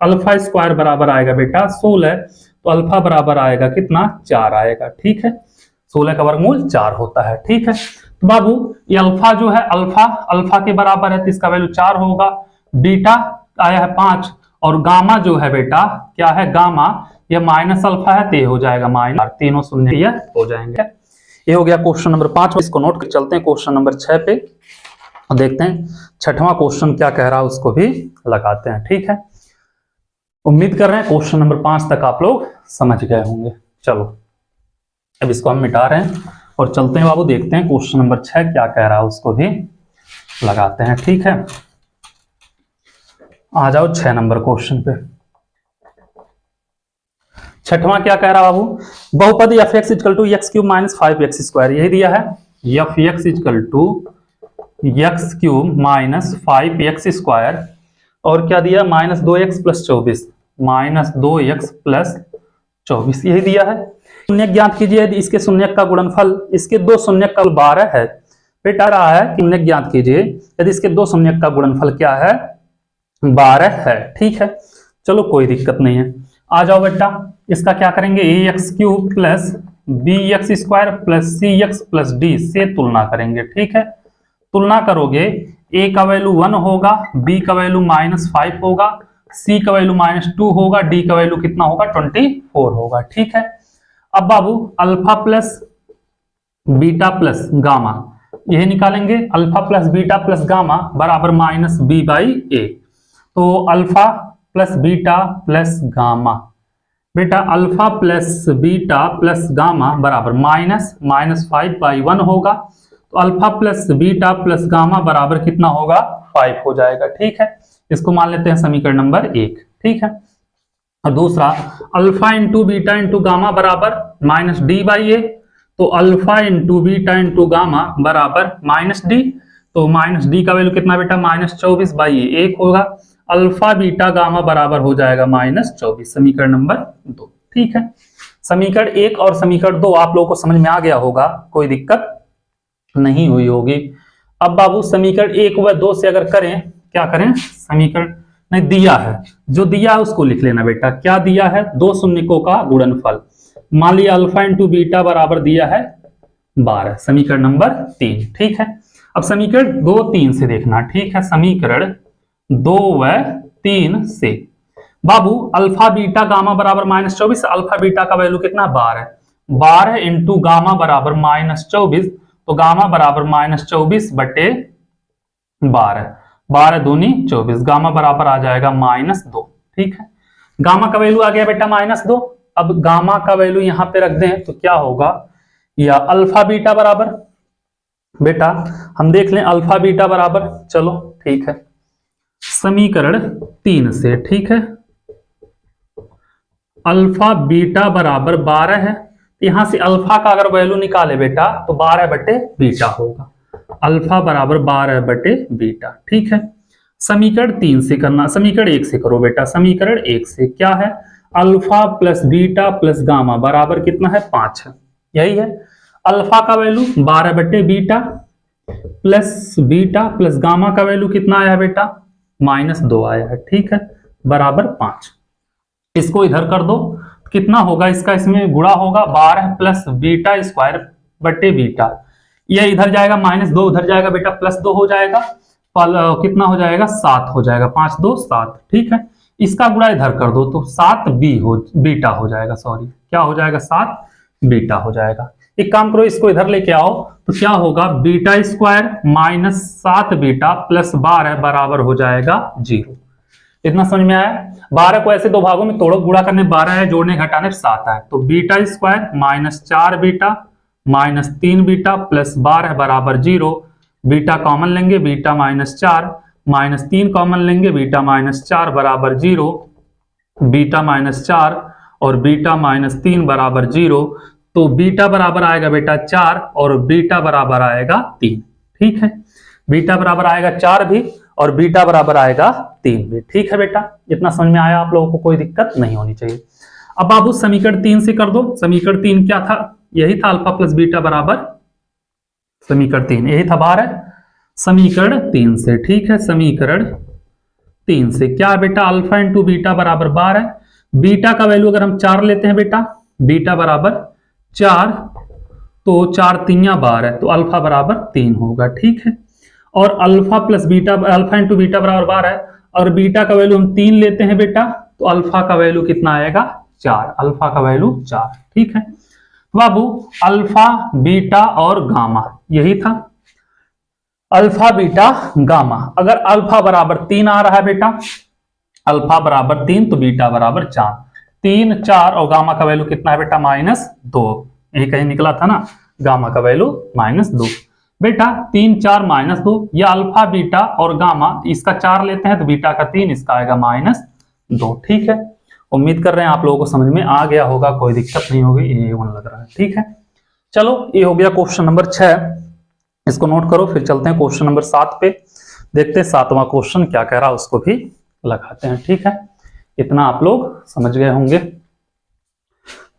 अल्फा स्क्वायर बराबर आएगा बेटा 16, तो अल्फा बराबर आएगा कितना 4 आएगा। ठीक है, 16 का वर्गमूल 4 होता है। ठीक है, तो बाबू ये अल्फा जो है अल्फा के बराबर है तो इसका वैल्यू 4 होगा, बीटा आया है 5 और गामा जो है बेटा क्या है, गामा ये माइनस अल्फा है तो ये हो जाएगा माइनस, तीनों शून्य ये हो जाएंगे। ये हो गया क्वेश्चन नंबर 5, इसको नोट कर चलते हैं क्वेश्चन नंबर 6 पे और देखते हैं छठवां क्वेश्चन क्या कह रहा है उसको भी लगाते हैं। ठीक है, उम्मीद कर रहे हैं क्वेश्चन नंबर 5 तक आप लोग समझ गए होंगे। चलो अब इसको हम मिटा रहे हैं और चलते हैं बाबू, देखते हैं क्वेश्चन नंबर 6 क्या कह रहा है उसको भी लगाते हैं। ठीक है, आ जाओ 6 नंबर क्वेश्चन पे। छठवां क्या कह रहा बाबू, बहुपद F x equal to x cube minus 5x², यही दिया है, F x equal to x cube minus 5x² और क्या दिया -2x प्लस 24, -2x प्लस 24 यही दिया है। शून्य ज्ञात कीजिए, यदि इसके शून्यक का गुणनफल इसके दो शून्यक का 12 है। बेटा रहा है कि शून्य ज्ञात कीजिए यदि इसके दो शून्यक का गुणनफल क्या है 12 है। ठीक है, चलो कोई दिक्कत नहीं है। आ जाओ बेटा, इसका क्या करेंगे ax³ plus bx² plus cx plus d से तुलना करेंगे। ठीक है, तुलना करोगे a का वैल्यू 1 होगा, b का वैल्यू -5 होगा, c का वैल्यू -2 होगा, d का वैल्यू कितना होगा 24 होगा। ठीक है, अब बाबू alpha plus beta plus gamma यही निकालेंगे, alpha plus beta plus gamma बराबर -b/a। तो alpha plus beta plus gamma, बेटा alpha plus beta plus gamma बराबर -5/1 होगा, तो alpha plus beta plus gamma बराबर कितना होगा 5 हो जाएगा। ठीक है, इसको मान लेते हैं समीकरण नंबर 1। ठीक है, और दूसरा alpha into beta into gamma बराबर -d/a, तो alpha into beta into gamma बराबर -d, तो -d का वैल्यू कितना बेटा -24/a 1 होगा, अल्फा बीटा गामा बराबर हो जाएगा -24, समीकरण नंबर 2। ठीक है, समीकरण 1 और समीकरण 2 आप लोगों को समझ में आ गया होगा, कोई दिक्कत नहीं हुई होगी। अब बाबू समीकरण 1 व 2 से अगर करें, क्या करें, समीकरण नहीं दिया है, जो दिया है उसको लिख लेना बेटा। क्या दिया है, दो शून्यकों का गुणनफल, मान लिया अल्फा इंटू बीटा बराबर दिया है 12, समीकरण नंबर 3। ठीक है, अब समीकरण 2 3 से देखना, ठीक है। समीकरण 2 व 3 से बाबू अल्फा बीटा गामा बराबर -24, अल्फा बीटा का वैल्यू कितना 12, 12 इंटू गामा बराबर -24, तो गामा बराबर -24 बटे 12, 12 दूनी 24, गामा बराबर आ जाएगा -2, ठीक है। गामा का वैल्यू आ गया बेटा -2। अब गामा का वैल्यू यहां पे रख दें तो क्या होगा, या अल्फा बीटा बराबर, बेटा हम देख लें अल्फा बीटा बराबर, चलो ठीक है, समीकरण 3 से, ठीक है। अल्फा बीटा बराबर 12 है, यहां से अल्फा का अगर वैल्यू निकाले बेटा तो 12 बटे बीटा होगा, अल्फा बराबर 12 बटे बीटा, ठीक है। समीकरण 3 से करना, समीकरण 1 से करो बेटा। समीकरण 1 से क्या है, alpha plus beta plus gamma बराबर कितना है 5 है, यही है। अल्फा का वैल्यू 12 बटे beta plus beta plus gamma का वैल्यू कितना आया बेटा -2 आया है, ठीक है, बराबर 5। इसको इधर कर दो, कितना होगा इसका, इसमें गुणा होगा 12 प्लस बीटा स्क्वायर बटे बीटा, ये इधर जाएगा -2, उधर जाएगा बेटा +2 हो जाएगा, कितना हो जाएगा 7 हो जाएगा, 5 2 7, ठीक है। इसका गुणा इधर कर दो तो 7 बीटा हो जाएगा, सॉरी क्या हो जाएगा 7 बीटा हो जाएगा। एक काम करो इसको इधर लेके आओ तो क्या होगा, बीटा स्क्वायर -7 बीटा प्लस 12 बराबर हो जाएगा 0। इतना समझ में आया। 12 को ऐसे दो भागों में तोड़ो, गुणा करने 12 है, जोड़ने घटाने 7 है, तो beta square -4 beta -3 beta plus 12 बराबर 0। बीटा कॉमन लेंगे, बीटा -4 -3 कॉमन लेंगे, बीटा -4 बराबर 0, बीटा -4 और बीटा -3 बराबर 0, तो बीटा बराबर आएगा बेटा 4 और बीटा बराबर आएगा 3, ठीक है। बीटा बराबर आएगा 4 भी और बीटा बराबर आएगा 3 भी, ठीक है बेटा। इतना समझ में आया, आप लोगों को कोई दिक्कत नहीं होनी चाहिए। अब बाबू समीकरण 3 से कर दो। समीकरण 3 क्या था, यही था अल्फा प्लस बीटा बराबर, समीकरण 3 यही था 12। समीकरण 3 से, ठीक है, समीकरण 3 से क्या है बेटा, अल्फा इंटू बीटा बराबर 12, बीटा का वैल्यू अगर हम 4 लेते हैं बेटा, बीटा बराबर 4, तो 4 3 12, तो अल्फा बराबर 3 होगा, ठीक है। और alpha plus beta, alpha into beta बराबर 12 और बीटा का वैल्यू हम 3 लेते हैं बेटा, तो अल्फा का वैल्यू कितना आएगा 4, अल्फा का वैल्यू 4, ठीक है। बाबू अल्फा बीटा और गामा यही था, अल्फा बीटा गामा, अगर अल्फा बराबर 3 आ रहा है बेटा, अल्फा बराबर 3 तो बीटा बराबर 4, 3 4 और गामा का वैल्यू कितना है बेटा -2, यही कहीं निकला था ना, गामा का वैल्यू -2 बेटा, 3 4 -2, या अल्फा बीटा और गामा, इसका 4 लेते हैं तो बीटा का 3, इसका आएगा -2, ठीक है। उम्मीद कर रहे हैं आप लोगों को समझ में आ गया होगा, कोई दिक्कत नहीं होगी, ये लग रहा है, ठीक है। चलो ये हो गया क्वेश्चन नंबर 6, इसको नोट करो, फिर चलते हैं क्वेश्चन नंबर 7 पे, देखते हैं 7वां क्वेश्चन क्या कह रहा है, उसको भी लगाते हैं, ठीक है। इतना आप लोग समझ गए होंगे।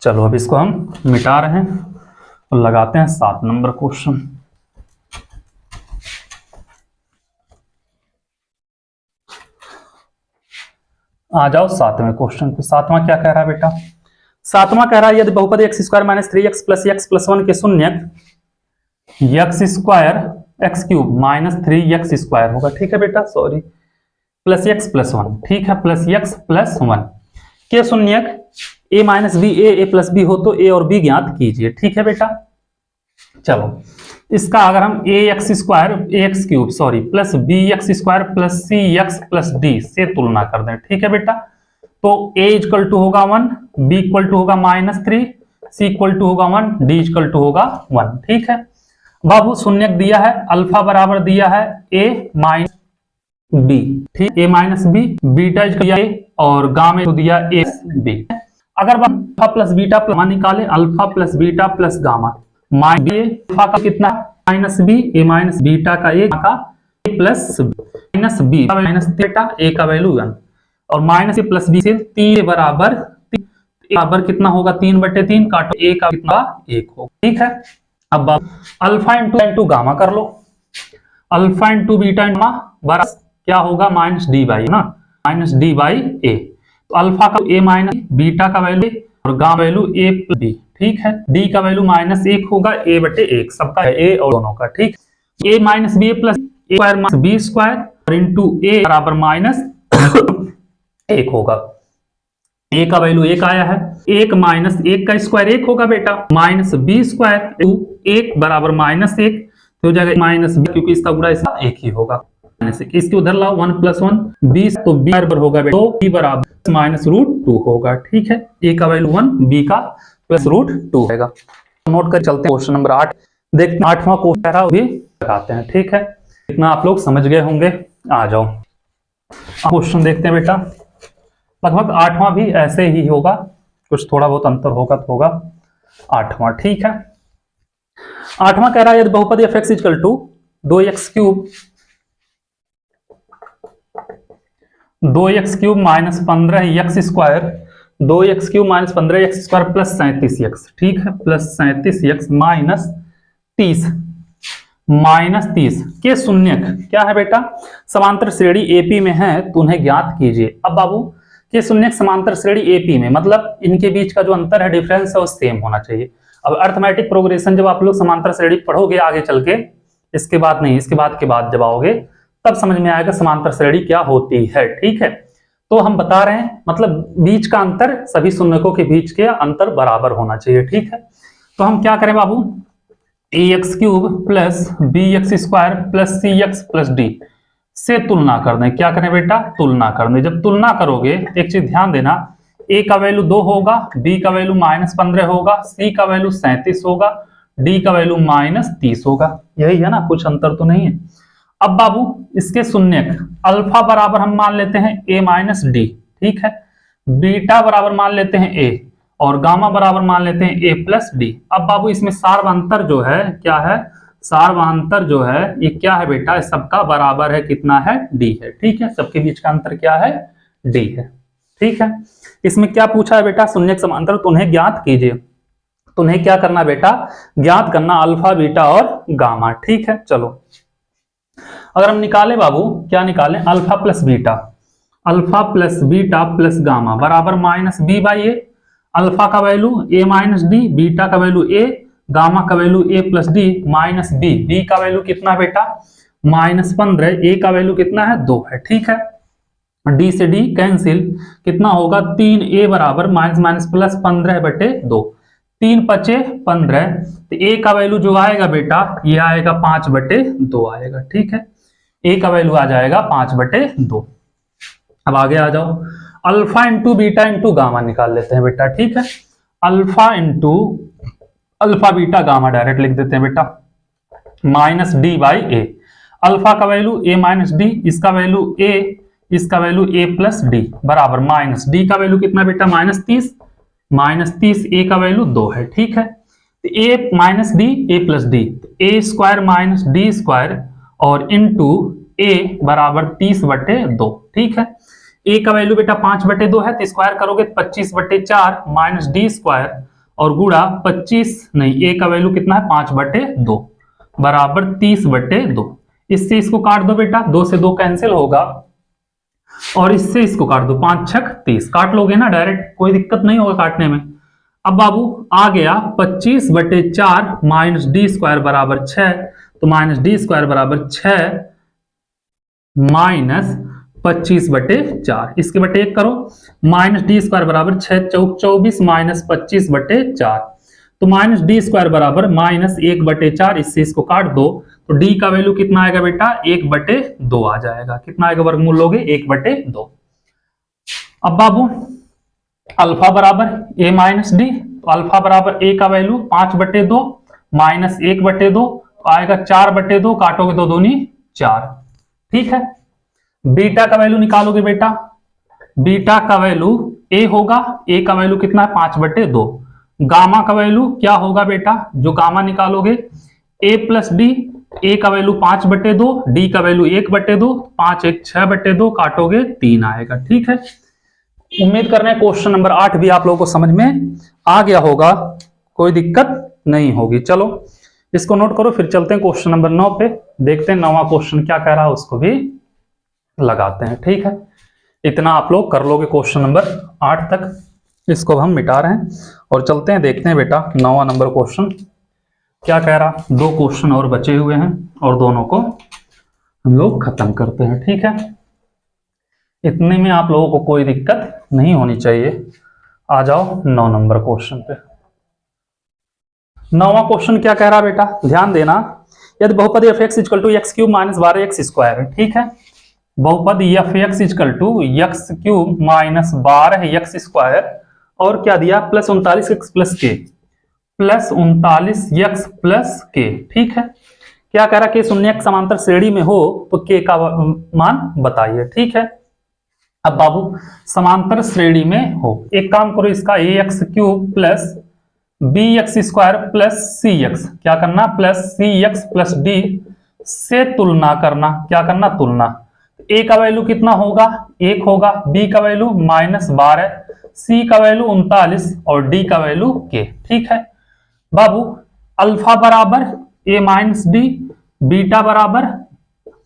चलो अब इसको हम मिटा रहे हैं और लगाते हैं 7 नंबर क्वेश्चन। आ जाओ 7वें क्वेश्चन पे। 7वां क्या कह रहा है बेटा, 7वां कह रहा है यदि बहुपद x स्क्वायर -3x + x + 1 के शून्यक x square x cube -3x square होगा, ठीक है बेटा, सॉरी प्लस x + 1, ठीक है, प्लस x + 1 के शून्यक a - b a + b हो तो a और b ज्ञात कीजिए, ठीक है बेटा। चलो इसका अगर हम ax square ax cube sorry plus bx square plus cx + d से तुलना कर दें, ठीक है बेटा, तो a = होगा 1, b = होगा -3, c = होगा 1, d = होगा 1, ठीक है। बाबू शून्यक दिया है, अल्फा बराबर दिया है a - b, ठीक, a - b, बीटा दिया a और गामा को दिया a b। अगर अल्फा प्लस बीटा निकाले, alpha plus beta plus gamma, alpha का कितना -b, a - बीटा का a का a plus -b -theta, a का वैल्यू 1 और -a प्लस b से 3 बराबर कितना होगा 3/3, काटो a का कितना 1 होगा, ठीक है। अब अल्फा इंटू गामा कर लो, अल्फा इंटू बीटा गामा बराबर क्या होगा -d/a ना, -d/a, तो अल्फा का a - बीटा का वैल्यू और गामा वैल्यू a + b, ठीक है। d का वैल्यू -1 होगा, a/1 सबका है a और दोनों का, ठीक। ए माइनस बी प्लस ए स्क्वायर माइनस बी स्क्वायर और इंटू ए बराबर माइनस 1 होगा। ए का वैल्यू 1 आया है, 1 माइनस 1 का स्क्वायर 1 होगा बेटा, माइनस बी स्क्वायर 1 बराबर माइनस 1 तो हो जाएगा माइनस बी, क्योंकि इसका गुणा इसका 1 ही होगा। इसके उधर लाओ 1 + 1 20 तो बी बराबर होगा बेटा, तो बी बराबर माइनस √2 होगा। ठीक है, ए का वैल्यू 1, बी का प्लस √2 होगा। नोट कर चलते हैं क्वेश्चन नंबर 8, देखते हैं 8वां क्वेश्चन भी लगाते हैं। ठीक है, इतना आप लोग समझ गए होंगे। आ जाओ क्वेश्चन देखते हैं बेटा, लगभग 8वां भी ऐसे ही होगा, कुछ थोड़ा बहुत अंतर होगा तो होगा 8वां। ठीक है, 8वां कह रहा है यदि बहुपद f(x) = 2x³ -15x² 2x³ - 15x² + 37x। ठीक है, प्लस 37x -30 के शून्यक क्या है बेटा, समांतर श्रेणी एपी में है तो उन्हें ज्ञात कीजिए। अब बाबू के शून्यक समांतर श्रेणी एपी में मतलब इनके बीच का जो अंतर है, डिफरेंस है, वो सेम होना चाहिए। अब अर्थमेटिक प्रोग्रेशन जब आप लोग समांतर श्रेणी पढ़ोगे आगे चल के, इसके बाद नहीं, इसके बाद के बाद जब आओगे तब समझ में आएगा समांतर श्रेणी क्या होती है। ठीक है, तो हम बता रहे हैं मतलब बीच का अंतर, सभी शून्यकों के बीच के अंतर बराबर होना चाहिए। ठीक है, तो हम क्या करें बाबू, ax³ + bx² + cx + d से तुलना कर दें। क्या करें बेटा, तुलना कर दें। जब तुलना करोगे एक चीज ध्यान देना, a का वैल्यू 2 होगा, b का वैल्यू -15 होगा, c का वैल्यू 37 होगा, d का वैल्यू -30 होगा। यही है ना, कुछ अंतर तो नहीं है। अब बाबू इसके शून्यक अल्फा बराबर हम मान लेते हैं a - d। ठीक है, बीटा बराबर मान लेते हैं a और गामा बराबर मान लेते हैं a + d। अब बाबू इसमें सार्वंतर जो है क्या है, सार्वंतर जो है ये क्या है बेटा, सबका बराबर है, कितना है, d है। ठीक है, सबके बीच का अंतर क्या है, d है। ठीक है, इसमें क्या पूछा है बेटा, शून्यक समांतर, तो उन्हें ज्ञात कीजिए। तो उन्हें क्या करना बेटा, ज्ञात करना अल्फा, बीटा और गामा। ठीक है, चलो अगर हम निकाले बाबू, क्या निकालें, alpha + beta, alpha + beta + gamma बराबर -b/a। अल्फा का वैल्यू a - d, बीटा का वैल्यू a, गामा का value a + d -b। b का वैल्यू कितना बेटा, -15, a का वैल्यू कितना है, 2 है। ठीक है, d से d कैंसिल, कितना होगा, 3a बराबर -+15/2, 3 × 5 = 15। तो a का वैल्यू जो आएगा बेटा, ये आएगा 5/2 आएगा। ठीक है, a का वैल्यू आ जाएगा 5/2। अब आगे आ जाओ, अल्फा × बीटा × गामा निकाल लेते हैं बेटा। ठीक है, अल्फा बीटा गामा डायरेक्ट लिख देते हैं बेटा, -d/a। अल्फा का वैल्यू a - d, इसका वैल्यू a, इसका वैल्यू a + d बराबर -d का वैल्यू कितना बेटा, -30, -30 a का वैल्यू 2 है। ठीक है, तो a - d, a + d, a² - d² और इंटू a बराबर 30/2। ठीक है, a का वैल्यू बेटा 5/2 है, तो स्क्वायर करोगे 25/4 - d² और गुणा 25 नहीं, a का वैल्यू कितना है, 5/2 बराबर 30/2। इससे इसको काट दो बेटा, 2 से 2 कैंसिल होगा और इससे इसको काट दो, 5 × 6 = 30, काट लोगे ना डायरेक्ट, कोई दिक्कत नहीं होगा काटने में। अब बाबू आ गया 25/4 - d² बराबर 6, तो -d² बराबर 6 - 25/4, इसके बटे 1 करो, -d² बराबर 6 × 4 = 24 - 25/4, तो -d² बराबर -1/4, इससे इसको काट दो, तो d का वैल्यू कितना आएगा बेटा, 1/2 आ जाएगा। कितना आएगा, वर्गमूल लोगे 1/2। अब बाबू अल्फा बराबर a - d, तो अल्फा बराबर a का वैल्यू 5/2 - 1/2 तो आएगा 4/2, काटोगे तो 2 दूनी 4। ठीक है, बीटा का वैल्यू निकालोगे बेटा, बीटा का वैल्यू a होगा, a का वैल्यू कितना है, 5/2। गामा का वैल्यू क्या होगा बेटा, जो गामा निकालोगे a + d, a का वैल्यू 5/2, d का वैल्यू 1/2, 5 × 1 = 6/2, काटोगे 3 आएगा। ठीक है, उम्मीद कर रहे हैं क्वेश्चन नंबर 8 भी आप लोगों को समझ में आ गया होगा, कोई दिक्कत नहीं होगी। चलो इसको नोट करो, फिर चलते हैं क्वेश्चन नंबर 9 पे, देखते हैं 9वां क्वेश्चन क्या कह रहा है, उसको भी लगाते हैं। ठीक है, इतना आप लोग कर लोगे क्वेश्चन नंबर 8 तक, इसको हम मिटा रहे हैं और चलते हैं देखते हैं बेटा 9वां नंबर क्वेश्चन। क्या कह रहा, 2 क्वेश्चन और बचे हुए हैं और दोनों को हम लोग खत्म करते हैं। ठीक है, इतने में आप लोगों को कोई दिक्कत नहीं होनी चाहिए। आ जाओ 9 नंबर क्वेश्चन पे। 9वां क्वेश्चन क्या कह रहा बेटा, ध्यान देना। यदि बहुपद F x equal to x cube minus 12x² है। ठीक है, बहुपद F x equal to x cube minus 12x² और क्या दिया, plus 39x plus k, plus 39x plus k. ठीक है, क्या कह रहा कि शून्य समांतर श्रेणी में हो तो के का मान बताइए। ठीक है, अब बाबू समांतर श्रेणी में हो, एक काम करो, इसका A X cube plus B X square plus C X, क्या करना, plus C X plus D से तुलना करना। क्या करना, तुलना। ए का वैल्यू कितना होगा, 1 होगा, बी का वैल्यू -12, सी का वैल्यू 39 और डी का वैल्यू के। ठीक है बाबू, अल्फा बराबर ए माइनस डी, बीटा बराबर,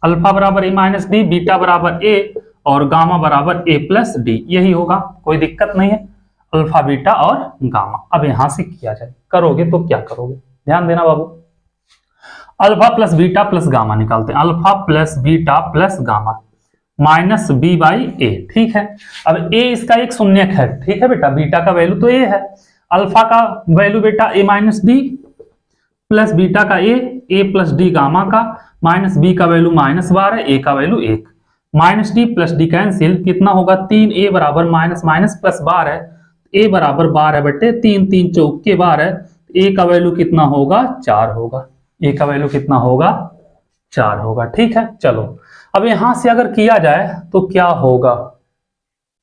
अल्फा बराबर ए माइनस डी, बीटा बराबर ए और गामा बराबर ए प्लस डी, यही होगा, कोई दिक्कत नहीं है। अल्फा बीटा और गामा। अब यहां से किया जाए, करोगे तो क्या करोगे, ध्यान देना बाबू। Alpha plus beta plus gamma निकालते हैं, alpha plus beta plus gamma minus B by A. ठीक है, अब ए इसका एक शून्यक है। ठीक है बेटा, बीटा का वैल्यू तो ए है, अल्फा का वैल्यू बेटा ए माइनस डी प्लस बीटा का ए प्लस डी गामा का, माइनस बी का वैल्यू -12, ए का value 1, minus D plus D cancel, कितना होगा 3a बराबर माइनस माइनस प्लस 12, ए बराबर 12 बटे 3, 3 चौके 12, ए का वैल्यू कितना होगा 4 होगा, ए का वैल्यू कितना होगा 4 होगा। ठीक है, चलो अब यहां से अगर किया जाए तो क्या होगा,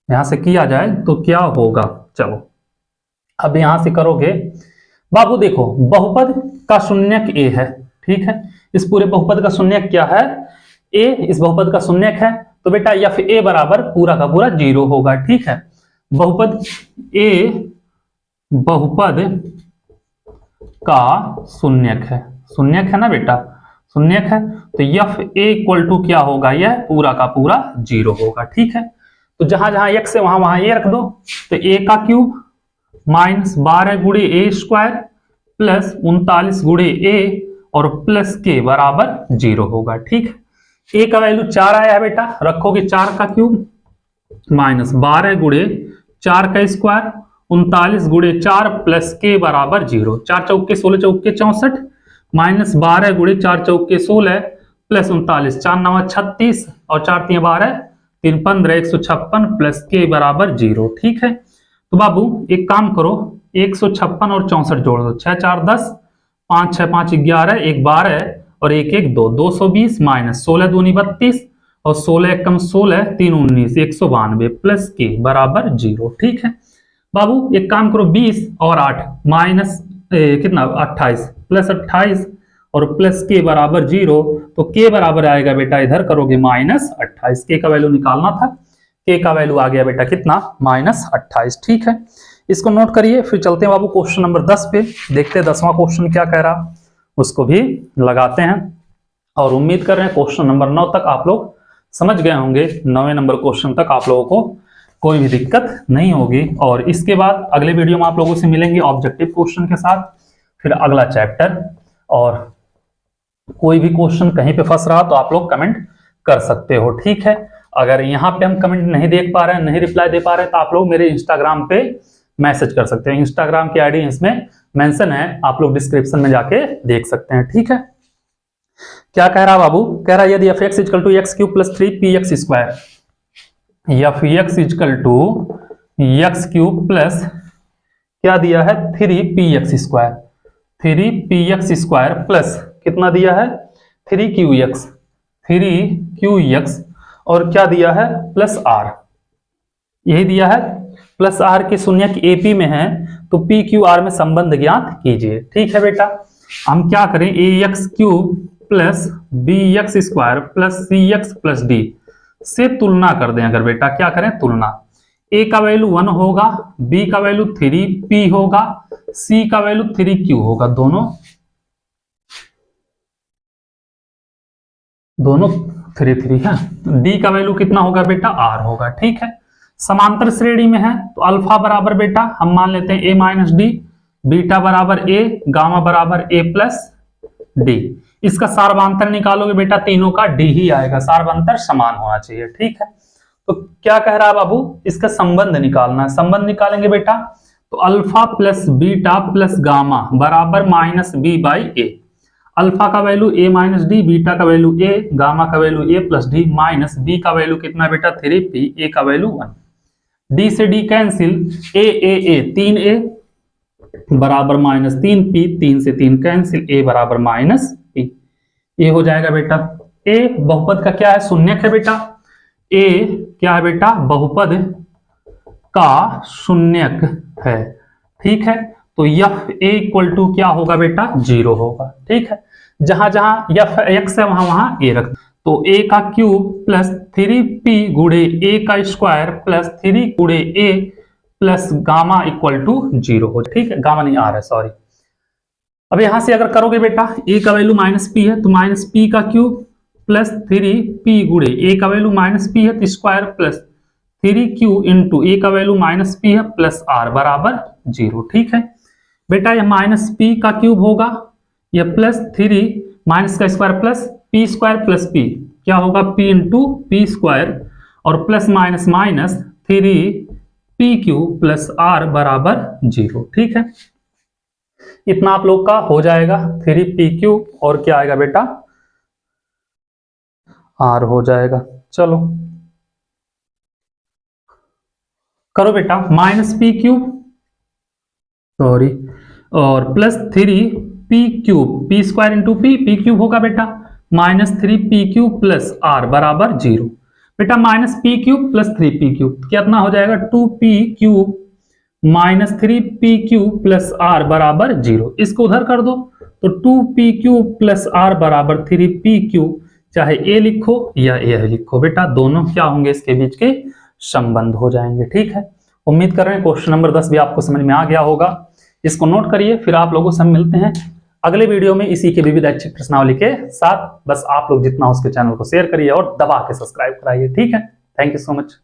यहां से किया जाए तो क्या होगा, चलो अब यहां से करोगे बाबू। देखो बहुपद का शून्यक ए है। ठीक है, इस पूरे बहुपद का शून्यक क्या है, ए, इस बहुपद का शून्यक है तो बेटा एफ ए बराबर पूरा का पूरा 0 होगा। ठीक है, बहुपद ए बहुपद का शून्यक है ना बेटा, शून्यक है तो एफ ए इक्वल टू क्या होगा, यह पूरा का पूरा 0 होगा। ठीक है, तो जहां जहां x है वहां वहां ए रख दो, तो a का क्यूब माइनस 12 गुणे ए स्क्वायर प्लस 39 गुणे ए और प्लस के बराबर 0 होगा। ठीक है, a का वैल्यू 4 आया है बेटा, रखोगे 4 का क्यूब माइनस 12 गुणे 4 का स्क्वायर 39 गुणे 4 प्लस के बराबर 0, 4 चौके 16 चौके 64 माइनस 12 गुणे 4 चौके 16 प्लस 39, 4 9 36 और 4 3 12 3 15 156 प्लस के बराबर 0। ठीक है, तो बाबू एक काम करो, 156 और 64 जोड़ दो, 6 4 10, 5 6 5 11, 1 12 और 1 1 2, 220 माइनस 16 दूनी 32 और 16 कम 16 3 19 192 प्लस के बराबर 0। ठीक है बाबू, एक काम करो 20 और 8 माइनस कितना 28 प्लस 28 और प्लस के बराबर 0, तो के बराबर आएगा बेटा, इधर करोगे -28, के का वैल्यू निकालना था, के का वैल्यू आ गया बेटा कितना -28। ठीक है, इसको नोट करिए, फिर चलते हैं बाबू क्वेश्चन नंबर 10 पे, देखते हैं 10वां क्वेश्चन क्या कह रहा, उसको भी लगाते हैं। और उम्मीद कर रहे हैं क्वेश्चन नंबर 9 तक आप लोग समझ गए होंगे, 9वें नंबर क्वेश्चन तक आप लोगों को कोई भी दिक्कत नहीं होगी। और इसके बाद अगले वीडियो में आप लोगों से मिलेंगे ऑब्जेक्टिव क्वेश्चन के साथ, फिर अगला चैप्टर। और कोई भी क्वेश्चन कहीं पे फंस रहा तो आप लोग कमेंट कर सकते हो। ठीक है, अगर यहाँ पे हम कमेंट नहीं देख पा रहे हैं, नहीं रिप्लाई दे पा रहे हैं, तो आप लोग मेरे इंस्टाग्राम पे मैसेज कर सकते हैं, इंस्टाग्राम की आईडी इसमें मेंशन है, आप लोग डिस्क्रिप्शन में जाके देख सकते हैं। ठीक है, क्या कह रहा बाबू, कह रहा यदि f x equal to x cube plus 3px square, f x equal to x cube plus क्या दिया है 3px square, 3px square plus कितना दिया है 3qx और क्या दिया है प्लस r, यही दिया है प्लस r के शून्यक AP में है तो PQR में संबंध ज्ञात कीजिए। ठीक है बेटा, हम क्या करें ax cube plus bx square plus cx plus d से तुलना कर दें। अगर बेटा क्या करें तुलना, a का वैल्यू 1 होगा, b का वैल्यू 3p होगा, c का वैल्यू 3q होगा, दोनों 3 3 है, d का वैल्यू कितना होगा बेटा r होगा। ठीक है, समांतर श्रेणी में है तो अल्फा बराबर बेटा हम मान लेते हैं a माइनस डी, बीटा बराबर ए, गामा बराबर ए प्लस डी। इसका सार्वधांतर निकालोगे बेटा, तीनों का डी ही आएगा, सार्वधांतर समान होना चाहिए। ठीक है, तो क्या कह रहा है बाबू, इसका संबंध निकालना है। संबंध निकालेंगे बेटा, तो alpha plus beta plus gamma बराबर minus B by A. Alpha का value A minus D, beta का वैल्यू ए, गामा का value A plus D, minus B का वैल्यू कितना बेटा 3p, ए का वैल्यू 1। डी से डी कैंसिल, ए 3a बराबर माइनस 3p, 3 से 3 कैंसिल, ए बराबर माइनस p। ए हो जाएगा बेटा, ए बहुपद का क्या है, शून्यक है बेटा। ए क्या है बेटा, बहुपद का शून्यक है। ठीक है, तो एफ ए इक्वल टू क्या होगा बेटा, 0 होगा। ठीक है, जहां जहां एफ एक्स है वहां वहां ए रख, तो ए का क्यूब प्लस 3p गुणे ए का स्क्वायर प्लस 3 गुणे ए प्लस गामा इक्वल टू 0 हो। ठीक है, गामा नहीं आ रहा है, सॉरी। अब यहां से अगर करोगे बेटा, ए का वैल्यू माइनस पी है तो माइनस पी का क्यूब प्लस 3p गुणे ए का वैल्यू माइनस पी है तो स्क्वायर प्लस 3q इंटू ए का वैल्यू माइनस पी है प्लस आर बराबर 0। ठीक है बेटा, यह माइनस पी का क्यूब होगा, यह प्लस 3 माइनस का square plus p square plus p, क्या होगा p इंटू पी स्क्वायर और plus minus minus 3pq plus r बराबर 0। ठीक है, इतना आप लोग का हो जाएगा, 3pq और क्या आएगा बेटा, आर हो जाएगा। चलो करो बेटा, माइनस पी क्यूब सॉरी और plus 3p cube, P square into P cube होगा बेटा, minus 3p cube plus r बराबर 0। बेटा minus p cube plus 3p cube कितना हो जाएगा, 2p cube minus 3p cube plus r बराबर 0। इसको उधर कर दो तो 2p क्यूब प्लस आर बराबर 3p क्यूब, चाहे ए लिखो या ए लिखो बेटा, दोनों क्या होंगे, इसके बीच के संबंध हो जाएंगे। ठीक है, उम्मीद कर रहे हैं क्वेश्चन नंबर 10 भी आपको समझ में आ गया होगा। इसको नोट करिए, फिर आप लोगों से हम मिलते हैं अगले वीडियो में इसी के विविध ऐच्छिक प्रश्नावली के साथ। बस आप लोग जितना हो उसके चैनल को शेयर करिए और दबा के सब्सक्राइब कराइए। ठीक है, थैंक यू सो मच।